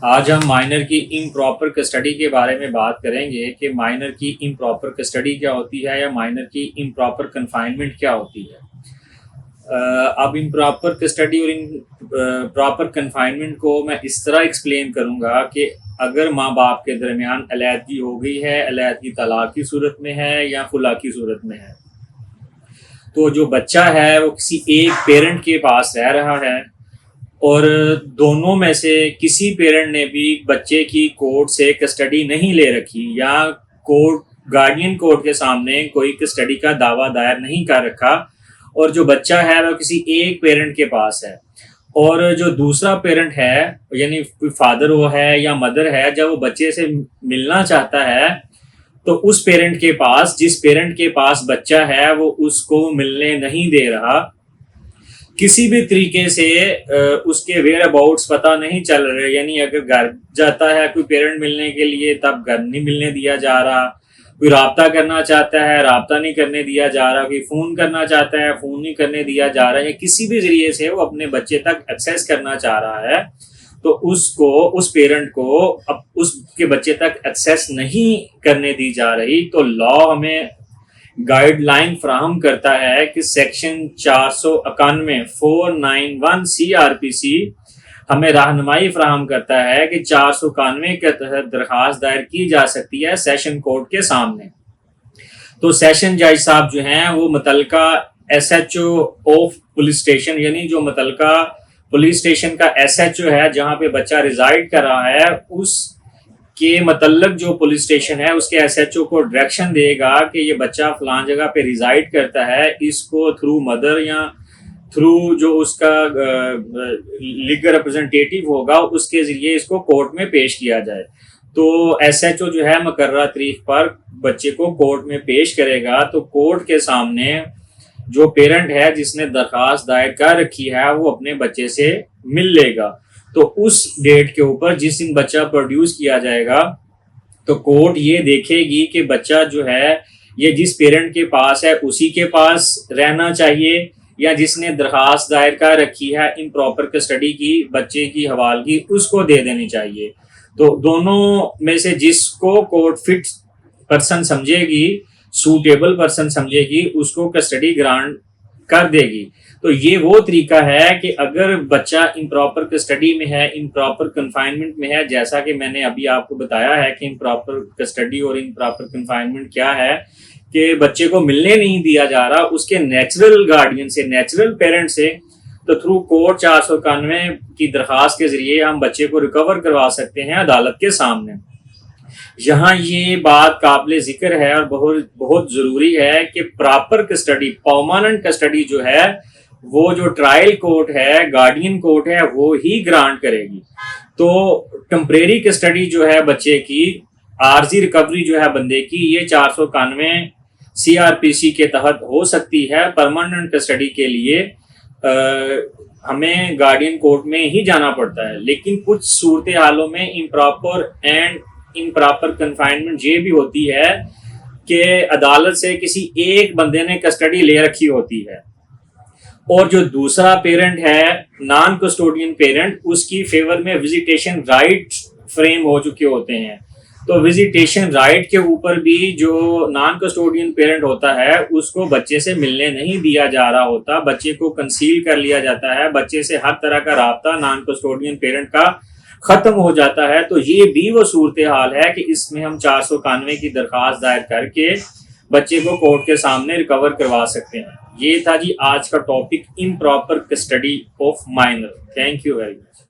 آج ہم مائنر کی امپراپر کسٹڈی کے بارے میں بات کریں گے کہ مائنر کی امپراپر کسٹڈی کیا ہوتی ہے یا مائنر کی امپراپر کنفائنمنٹ کیا ہوتی ہے۔ اب امپراپر کسٹڈی اور امپراپر کنفائنمنٹ کو میں اس طرح ایکسپلین کروں گا کہ اگر ماں باپ کے درمیان علیحدگی ہو گئی ہے، علیحدگی طلاق کی صورت میں ہے یا خلا کی صورت میں ہے، تو جو بچہ ہے وہ کسی ایک پیرنٹ کے پاس رہ رہا ہے اور دونوں میں سے کسی پیرنٹ نے بھی بچے کی کورٹ سے کسٹڈی نہیں لے رکھی یا گارڈین کورٹ کے سامنے کوئی کسٹڈی کا دعویٰ دائر نہیں کر رکھا، اور جو بچہ ہے وہ کسی ایک پیرنٹ کے پاس ہے، اور جو دوسرا پیرنٹ ہے یعنی کوئی فادر وہ ہے یا مدر ہے، جب وہ بچے سے ملنا چاہتا ہے تو اس پیرنٹ کے پاس، جس پیرنٹ کے پاس بچہ ہے، وہ اس کو ملنے نہیں دے رہا، کسی بھی طریقے سے اس کے ویئر اباؤٹس پتہ نہیں چل رہے، یعنی اگر گھر جاتا ہے کوئی پیرنٹ ملنے کے لیے تب گھر نہیں ملنے دیا جا رہا، کوئی رابطہ کرنا چاہتا ہے رابطہ نہیں کرنے دیا جا رہا، کوئی فون کرنا چاہتا ہے فون نہیں کرنے دیا جا رہا، یا کسی بھی ذریعے سے وہ اپنے بچے تک ایکسیس کرنا چاہ رہا ہے، تو اس پیرنٹ کو اب اس کے بچے تک ایکسیس نہیں کرنے دی جا رہی، تو لا ہمیں گائیڈ لائن فراہم کرتا ہے کہ سیکشن 491 491 CRPC ہمیں رہنمائی فراہم کرتا ہے کہ 491 کے تحت درخواست دائر کی جا سکتی ہے سیشن کورٹ کے سامنے۔ تو سیشن جج صاحب جو ہیں وہ متعلقہ SHO آف پولیس اسٹیشن، یعنی جو متعلقہ پولیس اسٹیشن کا SHO ہے جہاں پہ بچہ ریزائڈ کر رہا ہے، اس کے متعلق جو پولیس اسٹیشن ہے اس کے SHO کو ڈائریکشن دے گا کہ یہ بچہ فلان جگہ پہ ریزائڈ کرتا ہے، اس کو تھرو مدر یا تھرو جو اس کا لیگل ریپرزنٹیٹیو ہوگا اس کے ذریعے اس کو کورٹ میں پیش کیا جائے۔ تو SHO جو ہے مقررہ تاریخ پر بچے کو کورٹ میں پیش کرے گا، تو کورٹ کے سامنے جو پیرنٹ ہے جس نے درخواست دائر کر رکھی ہے وہ اپنے بچے سے مل لے گا۔ تو اس ڈیٹ کے اوپر جس دن بچہ پروڈیوس کیا جائے گا تو کورٹ یہ دیکھے گی کہ بچہ جو ہے یہ جس پیرنٹ کے پاس ہے اسی کے پاس رہنا چاہیے یا جس نے درخواست دائر کر رکھی ہے امپراپر کسٹڈی کی بچے کی حوالگی اس کو دے دینی چاہیے۔ تو دونوں میں سے جس کو کورٹ فٹ پرسن سمجھے گی، سوٹیبل پرسن سمجھے گی، اس کو کسٹڈی گرانٹ کر دے گی۔ تو یہ وہ طریقہ ہے کہ اگر بچہ امپراپر کسٹڈی میں ہے، امپراپر کنفائنمنٹ میں ہے، جیسا کہ میں نے ابھی آپ کو بتایا ہے کہ امپراپر کسٹڈی اور امپراپر کنفائنمنٹ کیا ہے، کہ بچے کو ملنے نہیں دیا جا رہا اس کے نیچرل گارڈین سے، نیچرل پیرنٹ سے، تو تھرو کورٹ 491 کی درخواست کے ذریعے ہم بچے کو ریکور کروا سکتے ہیں عدالت کے سامنے۔ یہاں یہ بات قابل ذکر ہے اور بہت ضروری ہے کہ پراپر کسٹڈی، پرماننٹ کسٹڈی جو ہے وہ جو ٹرائل کورٹ ہے، گارڈین کورٹ ہے، وہ ہی گرانٹ کرے گی۔ تو ٹمپریری کسٹڈی جو ہے بچے کی، عارضی ریکوری جو ہے بندے کی، یہ 491 CRPC کے تحت ہو سکتی ہے۔ پرماننٹ کسٹڈی کے لیے ہمیں گارڈین کورٹ میں ہی جانا پڑتا ہے، لیکن کچھ صورتحالوں میں امپراپر اینڈ امپراپر کنفائنمنٹ یہ بھی ہوتی ہے کہ عدالت سے کسی ایک بندے نے کسٹڈی لے رکھی ہوتی ہے اور جو دوسرا پیرنٹ ہے نان کسٹوڈین پیرنٹ، اس کی فیور میں وزیٹیشن رائٹ فریم ہو چکے ہوتے ہیں۔ تو وزیٹیشن رائٹ کے اوپر بھی جو نان کسٹوڈین پیرنٹ ہوتا ہے اس کو بچے سے ملنے نہیں دیا جا رہا ہوتا، بچے کو کنسیل کر لیا جاتا ہے، بچے سے ہر طرح کا رابطہ نان کسٹوڈین پیرنٹ کا ختم ہو جاتا ہے۔ تو یہ بھی وہ صورتحال ہے کہ اس میں ہم 491 کی درخواست دائر کر کے بچے کو کورٹ کے سامنے ریکور کروا سکتے ہیں۔ یہ تھا جی آج کا topic, improper custody of minor. Thank you very much.